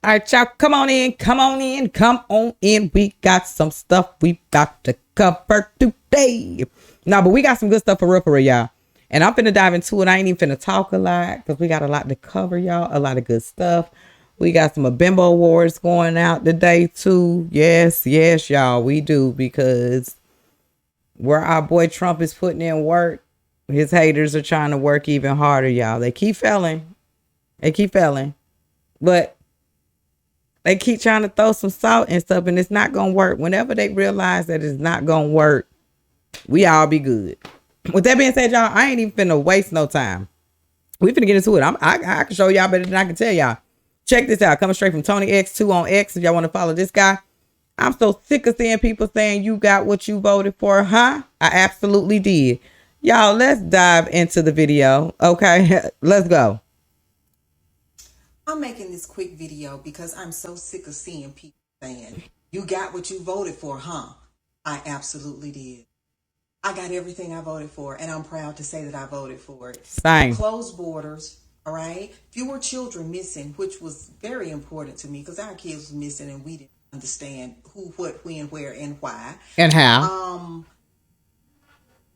All right, y'all, come on in, come on in, come on in. We got some stuff we got to cover today. No, but we got some good stuff for real, y'all. And I'm finna dive into it. I ain't even finna talk a lot because we got a lot to cover, y'all. A lot of good stuff. We got some Bimbo Awards going out today, too. Yes, y'all, we do. Because where our boy Trump is putting in work, his haters are trying to work even harder, y'all. They keep failing. But they keep trying to throw some salt and stuff, and it's not going to work. Whenever they realize that it's not going to work, we all be good. With that being said, y'all, I ain't even finna waste no time. We finna get into it. I can show y'all better than I can tell y'all. Check this out. Coming straight from Tony X2 on X. If y'all want to follow this guy. I'm so sick of seeing people saying you got what you voted for, huh? I absolutely did. Y'all, let's dive into the video. Okay, let's go. I'm making this quick video because I'm so sick of seeing people saying, you got what you voted for, huh? I absolutely did. I got everything I voted for, and I'm proud to say that I voted for it. Same. Closed borders, all right? Fewer children missing, which was very important to me because our kids were missing and we didn't understand who, what, when, where, and why. And how.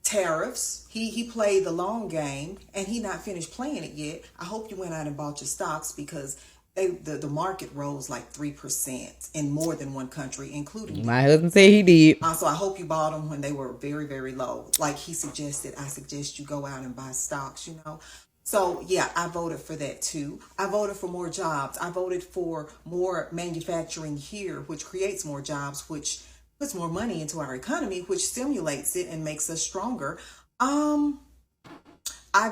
Tariffs. He played the long game and he not finished playing it yet. I hope you went out and bought your stocks because the market rose like 3% in more than one country, including my husband said he did. So I hope you bought them when they were very, very low. Like he suggested, I suggest you go out and buy stocks, you know. So yeah, I voted for that too. I voted for more jobs. I voted for more manufacturing here, which creates more jobs, which puts more money into our economy, which stimulates it and makes us stronger. I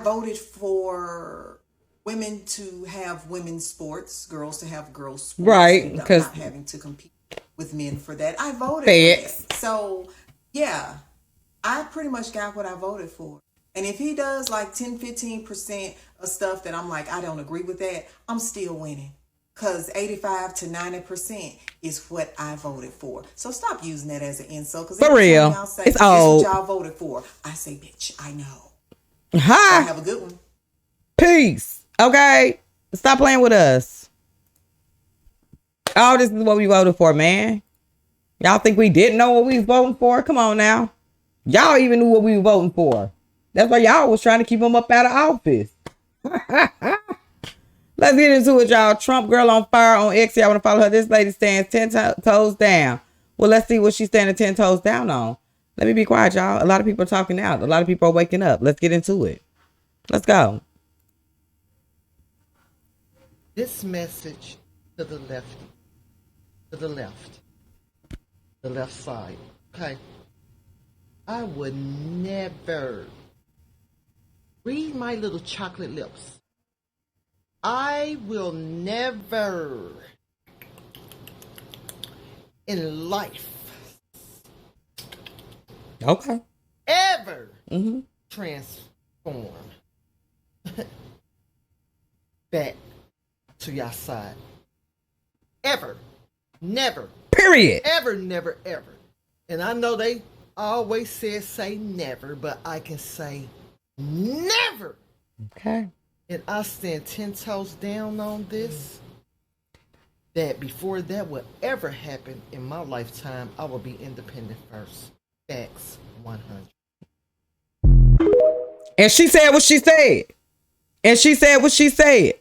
voted for women to have women's sports, girls to have girls sports, right? Because not having to compete with men for that. I voted for that. So yeah, I pretty much got what I voted for. And if he does like 10-15% of stuff that I'm like, I don't agree with that, I'm still winning. Because 85 to 90% is what I voted for. So stop using that as an insult. Because for real, y'all say, it's old. What y'all voted for. I say, bitch, I know. Hi. So have a good one. Peace. Okay? Stop playing with us. Oh, this is what we voted for, man. Y'all think we didn't know what we was voting for? Come on now. Y'all even knew what we were voting for. That's why y'all was trying to keep him up out of office. Let's get into it, y'all. Trump girl on fire on X. Y'all want to follow her? This lady stands 10 toes down. Well, let's see what she's standing 10 toes down on. Let me be quiet, y'all. A lot of people are talking out. A lot of people are waking up. Let's get into it. Let's go. This message to the left side. Okay. I would never read my little chocolate lips. I will never in life ever transform back to your side. Ever. Never. Period. Ever, never, ever. And I know they always say never, but I can say never. Okay. And I stand 10 toes down on this. That before that would ever happen in my lifetime, I will be independent first. Facts 100. And she said what she said.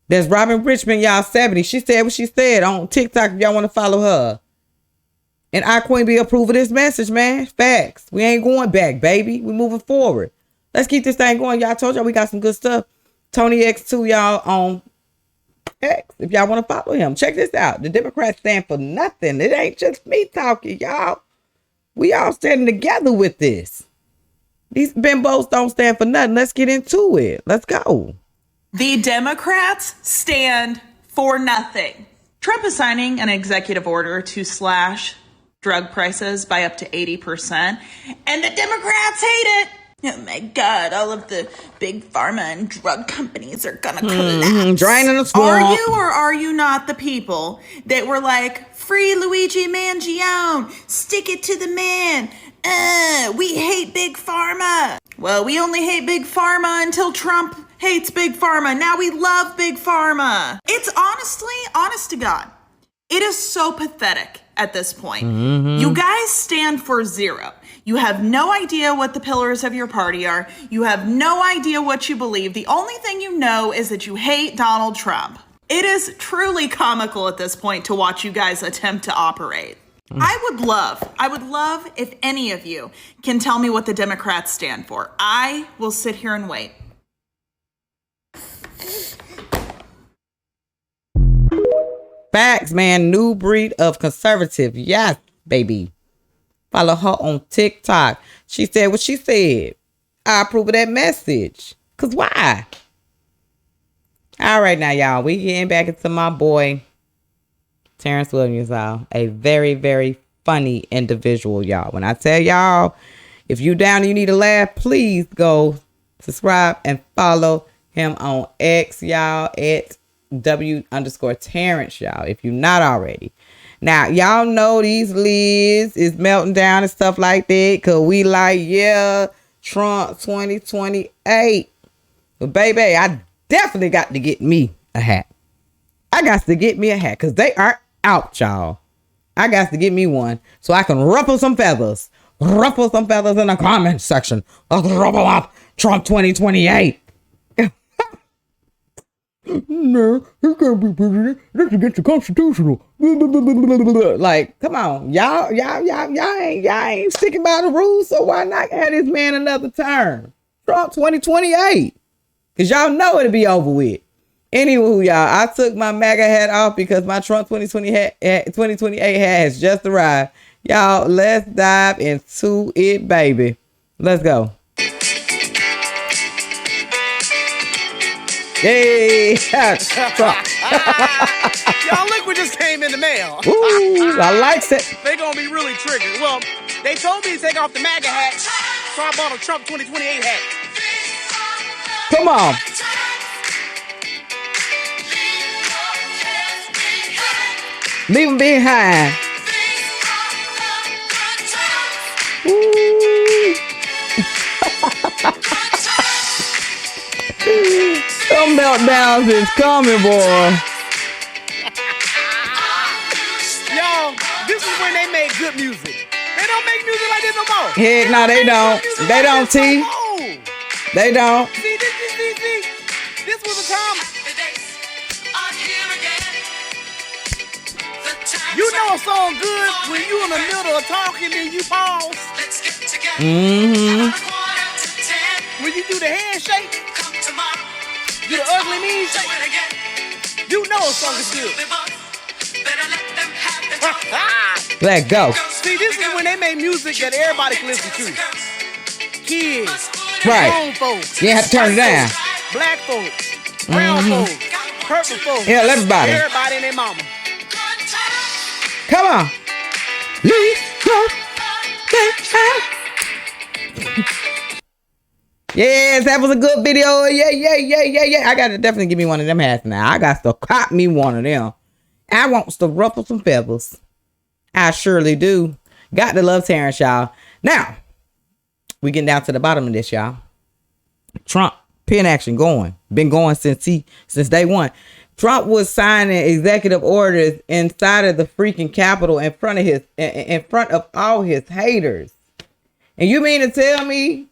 There's Robin Richmond, y'all 70. She said what she said on TikTok if y'all want to follow her. And our Queen Bee approve of this message, man. Facts. We ain't going back, baby. We moving forward. Let's keep this thing going. Y'all told y'all we got some good stuff. Tony X2, y'all, on X. If y'all want to follow him, check this out. The Democrats stand for nothing. It ain't just me talking, y'all. We all standing together with this. These bimbos don't stand for nothing. Let's get into it. Let's go. The Democrats stand for nothing. Trump is signing an executive order to slash drug prices by up to 80%. And the Democrats hate it. Oh my God, all of the big pharma and drug companies are gonna collapse. Draining the swamp. Are you or are you not the people that were like, free Luigi Mangione, stick it to the man. We hate big pharma. Well, we only hate big pharma until Trump hates Big Pharma. Now we love Big Pharma. It's honestly, honest to God, it is so pathetic at this point. You guys stand for zero. You have no idea what the pillars of your party are. You have no idea what you believe. The only thing you know is that you hate Donald Trump. It is truly comical at this point to watch you guys attempt to operate. I would love if any of you can tell me what the Democrats stand for. I will sit here and wait. Facts, man. New breed of conservative. Yes, baby. Follow her on TikTok. She said what she said. I approve of that message. Because why? All right, now, y'all. We getting back into my boy, Terrence Williams, y'all. A very, very funny individual, y'all. When I tell y'all, if you down and you need a laugh, please go subscribe and follow him on X, y'all, at W_Terrence, y'all, if you're not already. Now, y'all know these lids is melting down and stuff like that because we like, yeah, Trump 2028. But, baby, I definitely got to get me a hat. I got to get me a hat because they are out, y'all. I got to get me one so I can ruffle some feathers. Ruffle some feathers in the comment section. Ruffle up Trump 2028. No, he can't be president. That's against the constitutional. Like, come on, y'all ain't sticking by the rules. So why not have this man another term? Trump 2028, cause y'all know it'll be over with. Anywho, y'all, I took my MAGA hat off because my Trump 2028 hat has just arrived. Y'all, let's dive into it, baby. Let's go. Yay! Trump. Y'all, look what just came in the mail. Ooh, I like it. They gonna be really triggered. Well, they told me to take off the MAGA hat, so I bought a Trump 2028 hat. Come on. Leave him behind. Ooh. Some meltdowns is coming, boy. Y'all, this is when they made good music. They don't make music like this no more. Heck, no, they don't. They don't, T. They don't. See, this was a time. You know a song good when you in the middle of talking and you pause. Mm-hmm. When you do the handshake, do the ugly mean shake. You know a song is good. Let go. See, this is when they made music that everybody can listen to. Kids, Right. grown folks. You have to turn it down. Black folks, brown folks, purple folks. Yeah, everybody. Everybody and their mama. Come on. Leave your thing. Yes, that was a good video. Yeah. I got to definitely give me one of them hats now. I got to cop me one of them. I want to ruffle some feathers. I surely do. Got to love Terrence, y'all. Now, we getting down to the bottom of this, y'all. Trump, pen action going. Been going since day one. Trump was signing executive orders inside of the freaking Capitol in front of all his haters. And you mean to tell me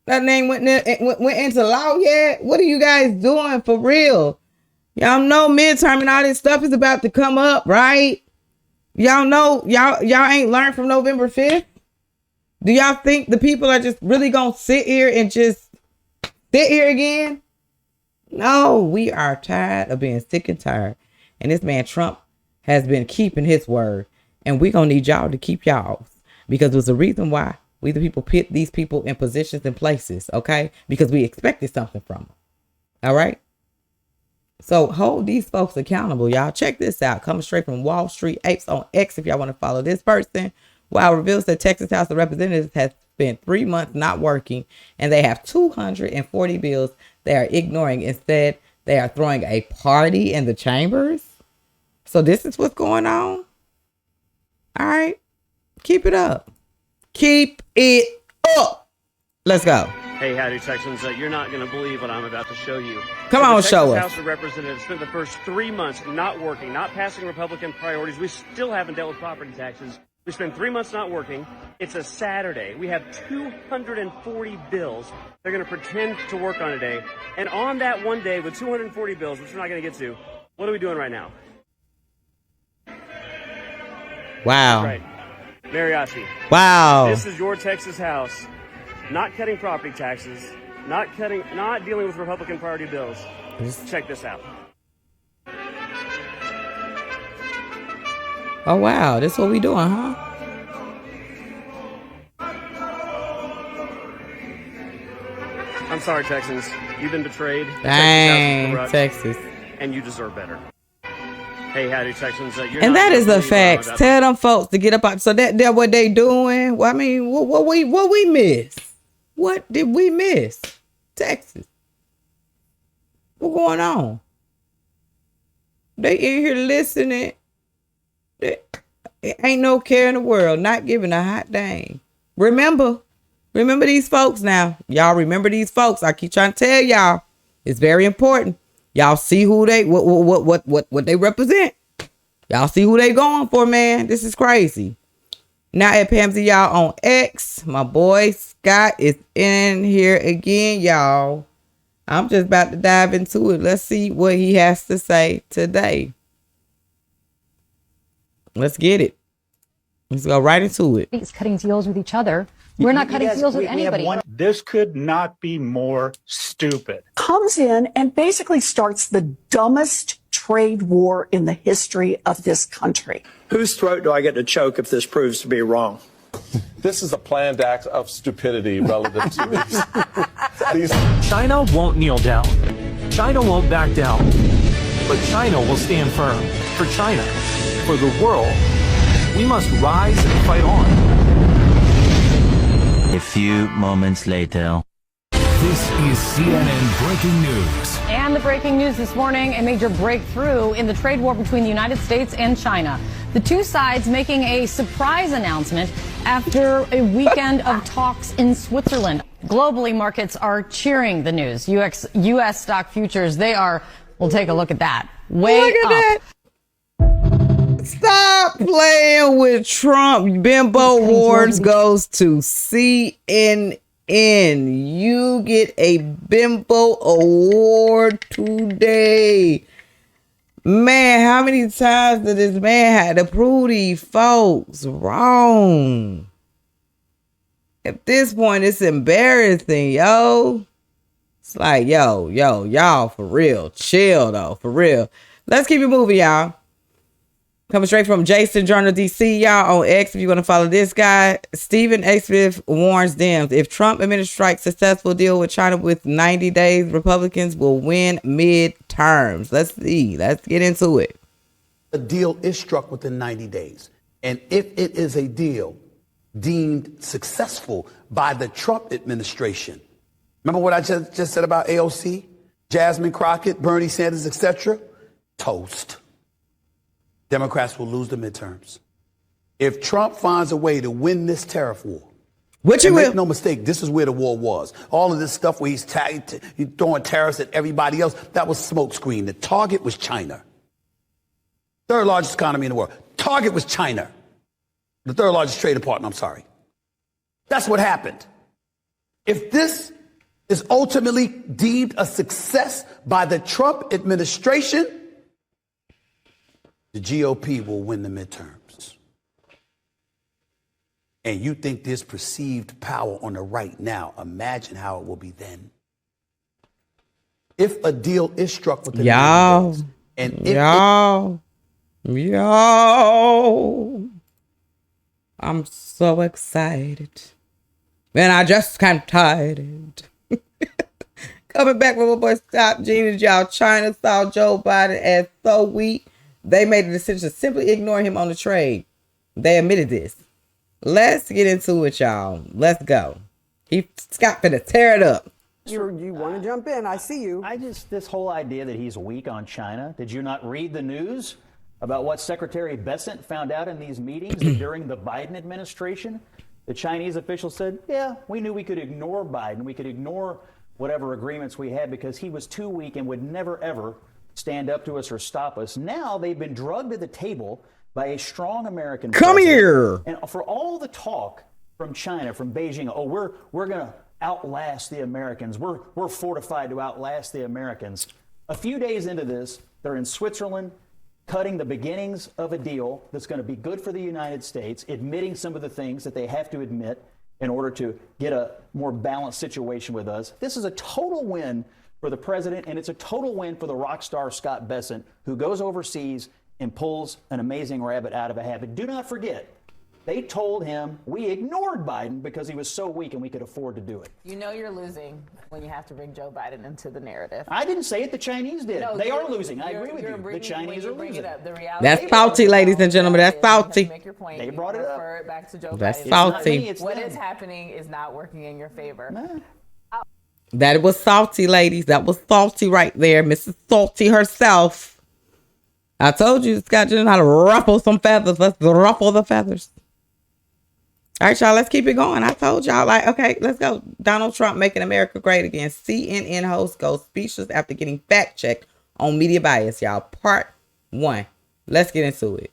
that name went into law yet? What are you guys doing for real? Y'all know midterm and all this stuff is about to come up, right? Y'all know y'all ain't learned from November 5th. Do y'all think the people are just really gonna sit here and just sit here again? No, we are tired of being sick and tired. And this man Trump has been keeping his word. And we're going to need y'all to keep y'all. Because there's a reason why we the people put these people in positions and places. Okay? Because we expected something from them. All right? So hold these folks accountable, y'all. Check this out. Coming straight from Wall Street Apes on X if y'all want to follow this person. Wow reveals that Texas House of Representatives has spent 3 months not working. And they have 240 bills they are ignoring. Instead, they are throwing a party in the chambers. So this is what's going on. All right. Keep it up. Keep it up. Let's go. Hey, howdy, Texans. You're not going to believe what I'm about to show you. Come on, show us. The House of Representatives spent the first 3 months not working, not passing Republican priorities. We still haven't dealt with property taxes. We spent 3 months not working. It's a Saturday. We have 240 bills they're going to pretend to work on today. And on that one day with 240 bills, which we're not going to get to, what are we doing right now? Wow. That's right. Mariachi. Wow. This is your Texas House. Not cutting property taxes, not dealing with Republican priority bills. Check this out. Oh, wow. That's what we doing, huh? I'm sorry, Texans. You've been betrayed. Dang, Texas. And you deserve better. Hey, howdy, Texans. And that is the facts. Tell them folks to get up out. So that what they doing. Well, I mean, what we miss? What did we miss? Texas. What's going on? They in here listening. It ain't no care in the world. Not giving a hot dang. Remember these folks now. Y'all remember these folks. I keep trying to tell y'all. It's very important. Y'all see who they what they represent. Y'all see who they going for, man. This is crazy. Now at Pamsy, y'all on X. My boy Scott is in here again, y'all. I'm just about to dive into it. Let's see what he has to say today. Let's get it. Let's go right into it. He's cutting deals with each other. We're not cutting deals with anybody. This could not be more stupid. Comes in and basically starts the dumbest trade war in the history of this country. Whose throat do I get to choke if this proves to be wrong? This is a planned act of stupidity relative to these. China won't kneel down. China won't back down. But China will stand firm. For China, for the world, we must rise and fight on. A few moments later. This is CNN Breaking News. And the breaking news this morning, a major breakthrough in the trade war between the United States and China. The two sides making a surprise announcement after a weekend of talks in Switzerland. Globally, markets are cheering the news. U.S. stock futures, we'll take a look at that. Way up. That. Stop playing with Trump. Bimbo Awards goes to CNN. You get a Bimbo Award today. Man, how many times did this man have to prove these folks wrong? At this point, it's embarrassing, yo. It's like, y'all, for real. Chill, though, for real. Let's keep it moving, y'all. Coming straight from Jason Journal DC, y'all, on X. If you want to follow this guy, Stephen A. Smith warns Dems. If Trump administration strikes successful deal with China with 90 days, Republicans will win midterms. Let's see. Let's get into it. A deal is struck within 90 days. And if it is a deal deemed successful by the Trump administration, remember what I just said about AOC, Jasmine Crockett, Bernie Sanders, etc.? Toast. Democrats will lose the midterms. If Trump finds a way to win this tariff war, which he will. Make no mistake, this is where the war was. All of this stuff where he's throwing tariffs at everybody else, that was smokescreen. The target was China. Third largest economy in the world. Target was China. The third largest trading partner, I'm sorry. That's what happened. If this is ultimately deemed a success by the Trump administration, the GOP will win the midterms. And you think there's perceived power on the right now. Imagine how it will be then. If a deal is struck with the y'all, and y'all, I'm so excited. Man, I just can't tired. Coming back with my boy Stop Genius, y'all. China saw Joe Biden as so weak. They made the decision to simply ignore him on the trade. They admitted this. Let's get into it, y'all. Let's go. Scott finna tear it up. You want to jump in? I see you. This whole idea that he's weak on China. Did you not read the news about what Secretary Bessent found out in these meetings that during the Biden administration, The Chinese officials said, yeah, we knew we could ignore Biden. We could ignore whatever agreements we had because he was too weak and would never, ever stand up to us or stop us. Now they've been drugged to the table by a strong American Come president. here. And for all the talk from China, from Beijing, oh, we're going to outlast the Americans. We're fortified to outlast the Americans. A few days into this, they're in Switzerland, cutting the beginnings of a deal that's going to be good for the United States, admitting some of the things that they have to admit in order to get a more balanced situation with us. This is a total win for the president, and it's a total win for the rock star Scott Bessent, who goes overseas and pulls an amazing rabbit out of a hat. But do not forget, they told him we ignored Biden because he was so weak and we could afford to do it. You know you're losing when you have to bring Joe Biden into the narrative. I didn't say it. The Chinese did. No, they are losing. I agree with you. Bringing, the Chinese are losing. That's faulty, ladies and gentlemen. That's faulty. Make your point. They brought it up. Refer it back to Joe That's Biden. faulty. What is happening is not working in your favor. That was salty, ladies. That was salty right there. Mrs. Salty herself. I told you, Scott, you know how to ruffle some feathers. Let's ruffle the feathers. All right, y'all, let's keep it going. I told y'all, okay, let's go. Donald Trump making America great again. CNN host goes speechless after getting fact-checked on media bias, y'all. Part 1. Let's get into it.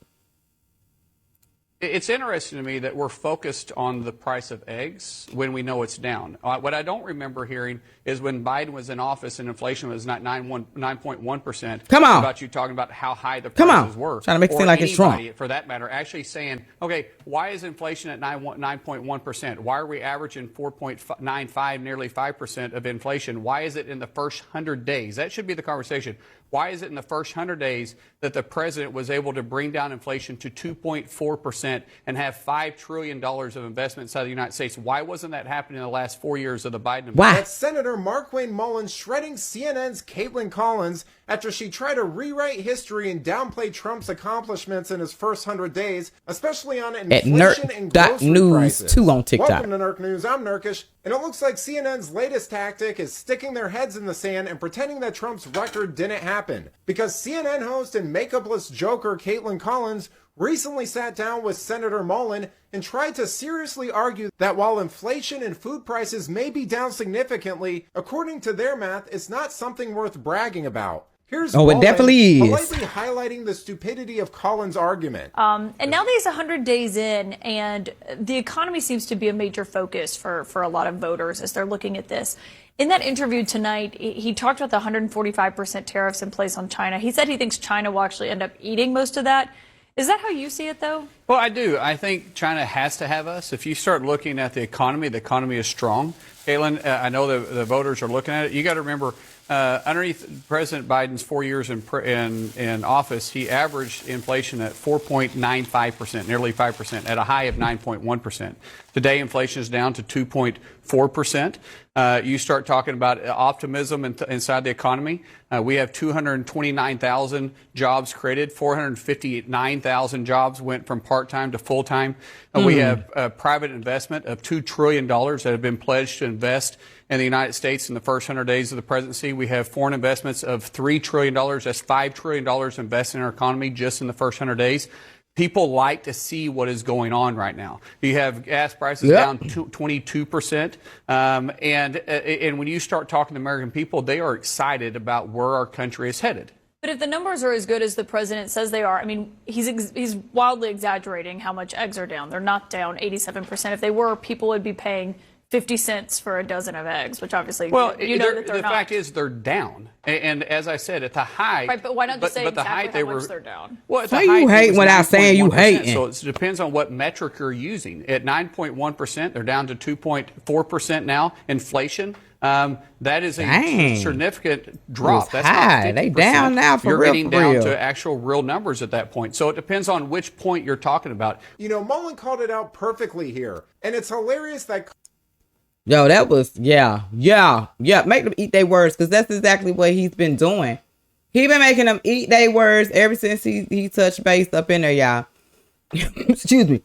It's interesting to me that we're focused on the price of eggs when we know it's down. What I don't remember hearing is when Biden was in office and inflation was not 9.1%. Come on. About you talking about how high the prices were. Trying to make it seem like it's Trump. For that matter, actually saying, okay, why is inflation at 9.1%? Why are we averaging 4.95, nearly 5% of inflation? Why is it in the first 100 days? That should be the conversation. Why is it in the first 100 days that the president was able to bring down inflation to 2.4% and have $5 trillion of investment inside the United States? Why wasn't that happening in the last 4 years of the Biden administration? Why? That's Senator Markwayne Mullins shredding CNN's Caitlin Collins after she tried to rewrite history and downplay Trump's accomplishments in his first 100 days, especially on inflation and grocery News prices. 2 on TikTok. Welcome to Nerk News. I'm Nerkish, and it looks like CNN's latest tactic is sticking their heads in the sand and pretending that Trump's record didn't happen. Because CNN host and makeupless joker Caitlin Collins recently sat down with Senator Mullin and tried to seriously argue that while inflation and food prices may be down significantly, according to their math, it's not something worth bragging about. Here's it definitely is. Politely highlighting the stupidity of Collins' argument. And now that he's 100 days in, and the economy seems to be a major focus for a lot of voters as they're looking at this. In that interview tonight, he talked about the 145% tariffs in place on China. He said he thinks China will actually end up eating most of that. Is that how you see it, though? Well, I do. I think China has to have us. If you start looking at the economy is strong. Caitlin, I know the voters are looking at it. You got to remember, underneath President Biden's 4 years in office, he averaged inflation at 4.95%, nearly 5%, at a high of 9.1%. Today, inflation is down to 2.4%. You start talking about optimism inside the economy. We have 229,000 jobs created. 459,000 jobs went from part-time to full-time. We have private investment of $2 trillion that have been pledged to invest in the United States in the first 100 days of the presidency. We have foreign investments of $3 trillion. That's $5 trillion invested in our economy just in the first 100 days. People like to see what is going on right now. You have gas prices down 22%. And when you start talking to American people, they are excited about where our country is headed. But if the numbers are as good as the president says they are, I mean, he's wildly exaggerating how much eggs are down. They're not down 87%. If they were, people would be paying 50 cents for a dozen of eggs, which obviously you know that they're not. The fact is they're down. And as I said, at the height. Right, but why not just say but exactly how much they're down? Well, Why you hate without saying you hating? So it depends on what metric you're using. At 9.1%, they're down to 2.4% now. Inflation. That is a significant drop. That's high. Not 50%. They down now for You're real. getting down to actual real numbers at that point. So it depends on which point you're talking about. You know, Mullin called it out perfectly here. And it's hilarious that... Yo, that was, yeah. Make them eat their words, because that's exactly what he's been doing. He been making them eat their words ever since he touched base up in there, y'all. Excuse me.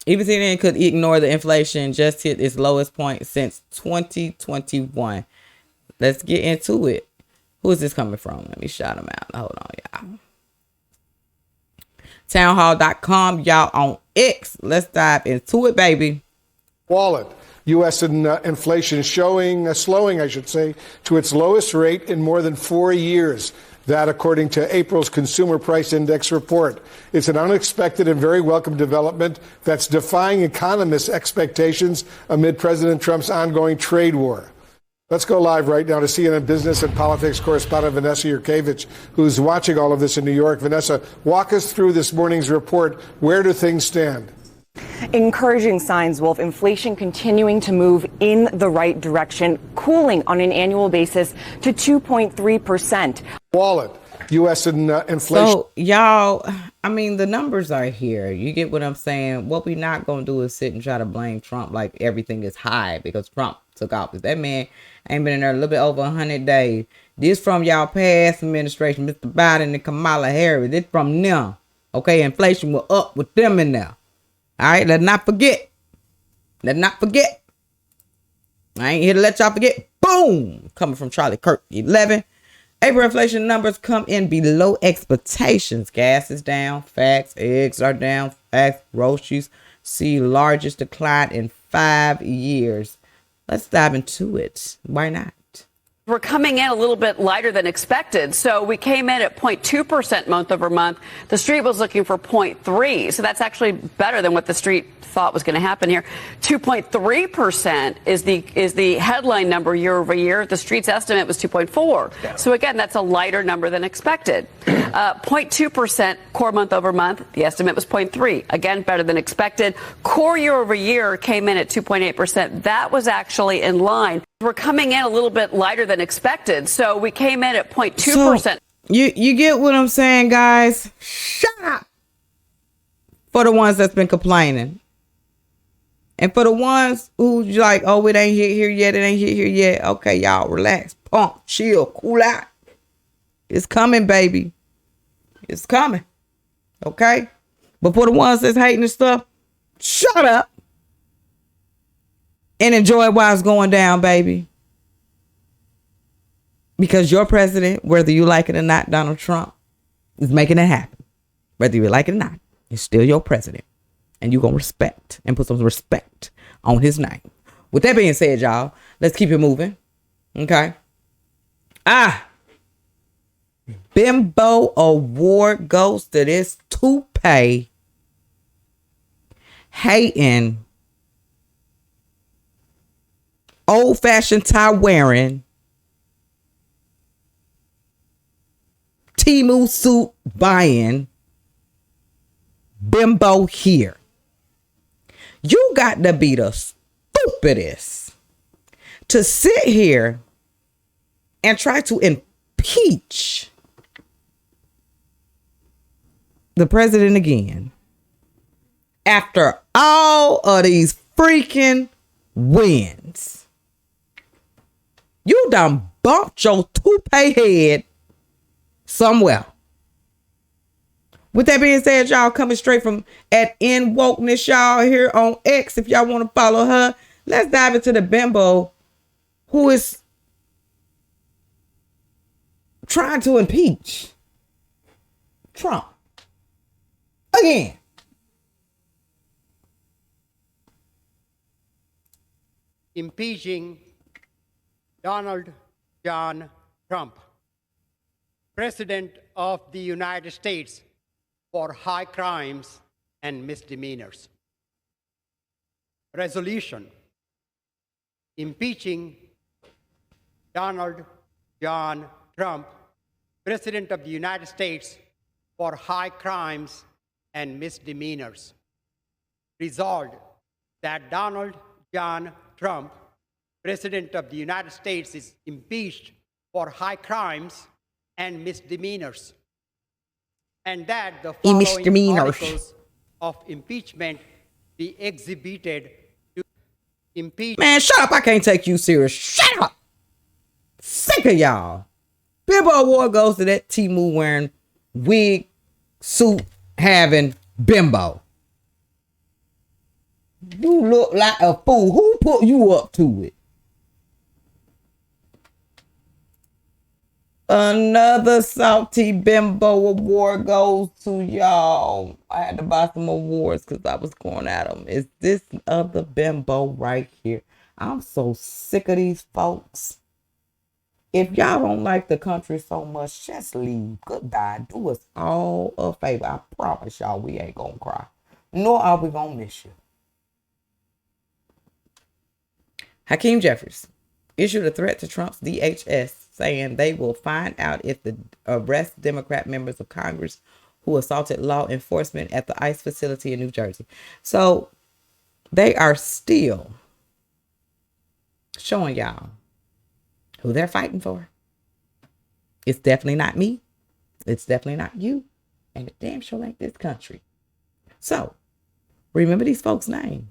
Even CNN could ignore the inflation just hit its lowest point since 2021. Let's get into it. Who is this coming from? Let me shout him out. Hold on, y'all. townhall.com, y'all on X. Let's dive into it, baby. Wallet. U.S. inflation slowing, I should say, to its lowest rate in more than 4 years. That, according to April's Consumer Price Index report. It's an unexpected and very welcome development that's defying economists' expectations amid President Trump's ongoing trade war. Let's go live right now to CNN business and politics correspondent Vanessa Yurkevich, who's watching all of this in New York. Vanessa, walk us through this morning's report. Where do things stand? Encouraging signs, Wolf. Inflation continuing to move in the right direction, cooling on an annual basis to 2.3%. Wallet, U.S. inflation. So, y'all, I mean, the numbers are here. You get what I'm saying? What we not going to do is sit and try to blame Trump like everything is high because Trump took office. That man ain't been in there a little bit over 100 days. This from y'all past administration, Mr. Biden and Kamala Harris. This from them. Okay, inflation was up with them in there. All right, let's not forget. Let's not forget. I ain't here to let y'all forget. Boom! Coming from Charlie Kirk, 11. April inflation numbers come in below expectations. Gas is down. Facts. Eggs are down. Facts. Groceries see largest decline in 5 years. Let's dive into it. Why not? We're coming in a little bit lighter than expected. So we came in at 0.2% month over month. The street was looking for 0.3. So that's actually better than what the street thought was going to happen here. 2.3% is the headline number year over year. The street's estimate was 2.4. Yeah. So again, that's a lighter number than expected. 0.2% core month over month. The estimate was 0.3. Again, better than expected. Core year over year came in at 2.8%. That was actually in line. We're coming in a little bit lighter than expected. So we came in at 0.2%. So you get what I'm saying, guys? Shut up. For the ones that's been complaining. And for the ones who like, oh, it ain't hit here yet. It ain't hit here yet. Okay, y'all relax. Pump, chill, cool out. It's coming, baby. It's coming. Okay? But for the ones that's hating this stuff, shut up. And enjoy it while it's going down, baby. Because your president, whether you like it or not, Donald Trump, is making it happen. Whether you like it or not, he's still your president. And you're going to respect and put some respect on his name. With that being said, y'all, let's keep it moving. Okay? Bimbo award goes to this toupee hating, old-fashioned tie wearing, Temu suit buying bimbo here. You got to be the stupidest to sit here and try to impeach the president again after all of these freaking wins. You done bumped your toupee head somewhere. With that being said, y'all, coming straight from at N Wokeness, y'all, here on X, if y'all want to follow her, let's dive into the bimbo who is trying to impeach Trump again. Impeaching Donald John Trump, President of the United States, for high crimes and misdemeanors. Resolution: impeaching Donald John Trump, President of the United States, for high crimes and misdemeanors. Resolved that Donald John Trump, President of the United States, is impeached for high crimes and misdemeanors, and that the following articles of impeachment be exhibited to impeach. Man, shut up. I can't take you serious. Shut up. Sick of y'all. Bimbo award goes to that Temu wearing, wig, suit having bimbo. You look like a fool. Who put you up to it? Another salty bimbo award goes to y'all. I had to buy some awards because I was going at them. It's this other bimbo right here. I'm so sick of these folks. If y'all don't like the country so much, just leave. Goodbye. Do us all a favor. I promise y'all we ain't gonna cry. Nor are we gonna miss you. Hakeem Jeffries issued a threat to Trump's DHS saying they will find out if the arrest Democrat members of Congress who assaulted law enforcement at the ICE facility in New Jersey. So they are still showing y'all who they're fighting for. It's definitely not me. It's definitely not you. And it damn sure ain't this country. So remember these folks' names.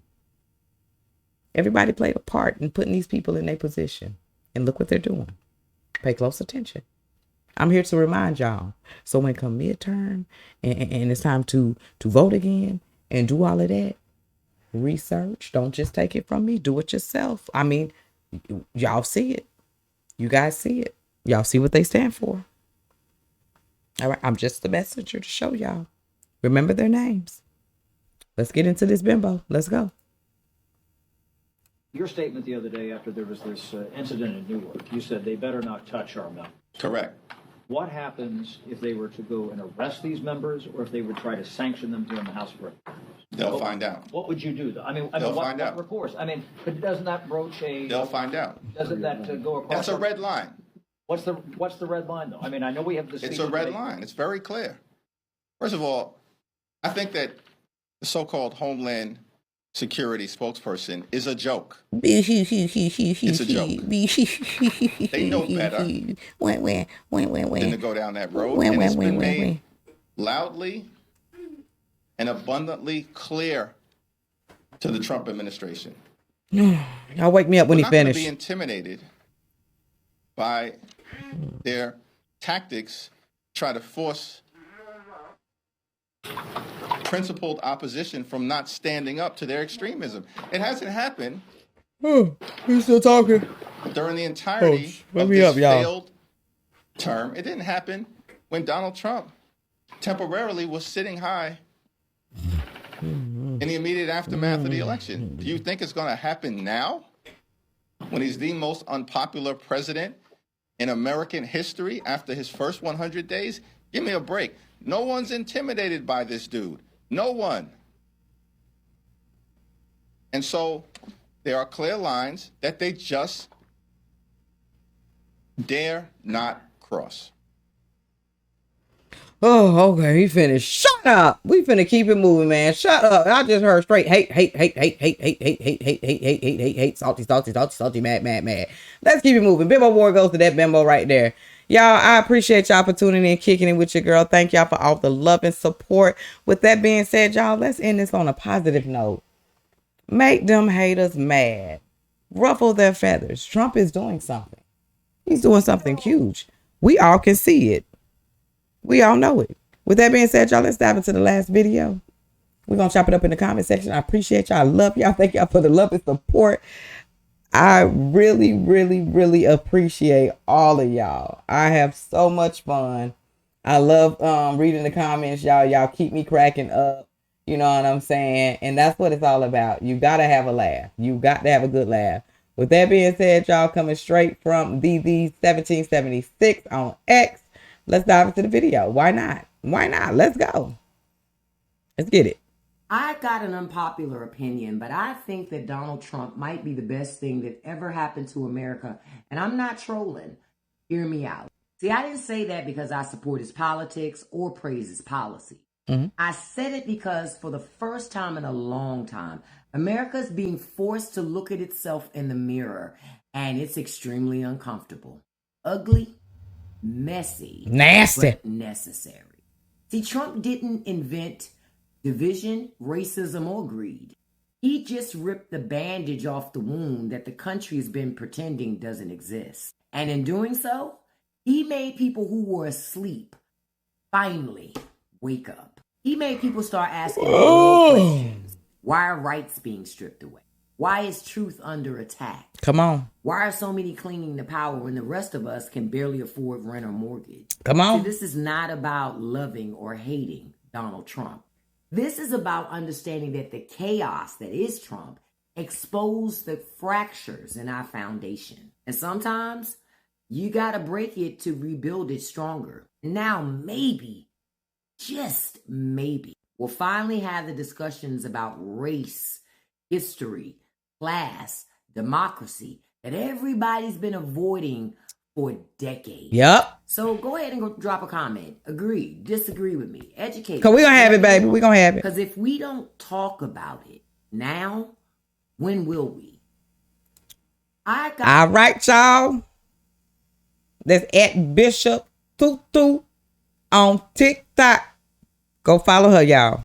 Everybody played a part in putting these people in their position. And look what they're doing. Pay close attention. I'm here to remind y'all. So when it come midterm and it's time to vote again and do all of that, research. Don't just take it from me. Do it yourself. I mean, y'all see it. You guys see it. Y'all see what they stand for. All right. I'm just the messenger to show y'all. Remember their names. Let's get into this bimbo. Let's go. Your statement the other day after there was this incident in Newark, you said they better not touch our members. Correct. What happens if they were to go and arrest these members, or if they would try to sanction them here in the House of Representatives? They'll find out. What would you do? I mean, They'll find out. What recourse? I mean, but doesn't that broach a? They'll find out. Doesn't that go across? That's a red line. What's the red line though? I mean, I know we have this. It's a red line. It's very clear. First of all, I think that the so-called Homeland Security spokesperson is a joke. It's a joke. They know better than to go down that road. And it's been made loudly and abundantly clear to the Trump administration. Y'all wake me up when he finished. We're not going to be intimidated by their tactics to try to force principled opposition from not standing up to their extremism. It hasn't happened. Oh, he's still talking. During the entirety of this failed term. It didn't happen when Donald Trump temporarily was sitting high in the immediate aftermath of the election. Do you think it's going to happen now when he's the most unpopular president in American history after his first 100 days? Give me a break. No one's intimidated by this dude. No one. And so there are clear lines that they just dare not cross. Oh, okay, he finished. Shut up. We finna keep it moving, man. Shut up. I just heard straight hate, salty, mad. Let's keep it moving. Bimbo War goes to that bimbo right there. Y'all, I appreciate y'all for tuning in, kicking it with your girl. Thank y'all for all the love and support. With that being said, y'all, let's end this on a positive note. Make them haters mad. Ruffle their feathers. Trump is doing something. He's doing something huge. We all can see it. We all know it. With that being said, y'all, let's dive into the last video. We're going to chop it up in the comment section. I appreciate y'all. I love y'all. Thank y'all for the love and support. I really appreciate all of y'all. I have so much fun. I love reading the comments, y'all. Y'all keep me cracking up. You know what I'm saying? And that's what it's all about. You got to have a laugh. You got to have a good laugh. With that being said, y'all, coming straight from DD1776 on X. Let's dive into the video. Why not? Why not? Let's go. Let's get it. I got an unpopular opinion, but I think that Donald Trump might be the best thing that ever happened to America. And I'm not trolling. Hear me out. See, I didn't say that because I support his politics or praise his policy. I said it because for the first time in a long time, America's being forced to look at itself in the mirror, and it's extremely uncomfortable. Ugly, messy, nasty, but necessary. See, Trump didn't invent division, racism, or greed. He just ripped the bandage off the wound that the country has been pretending doesn't exist. And in doing so, he made people who were asleep finally wake up. He made people start asking real questions. Why are rights being stripped away? Why is truth under attack? Come on. Why are so many clinging to power when the rest of us can barely afford rent or mortgage? Come on. See, this is not about loving or hating Donald Trump. This is about understanding that the chaos that is Trump exposed the fractures in our foundation. And sometimes you got to break it to rebuild it stronger. Now, maybe, just maybe, we'll finally have the discussions about race, history, class, democracy that everybody's been avoiding for decades. Yep. So go ahead and go drop a comment. Agree, disagree with me, educate. Because we're going to have it, baby. We're going to have it. Because if we don't talk about it now, when will we? All right, y'all. That's at Bishop Tutu on TikTok. Go follow her, y'all.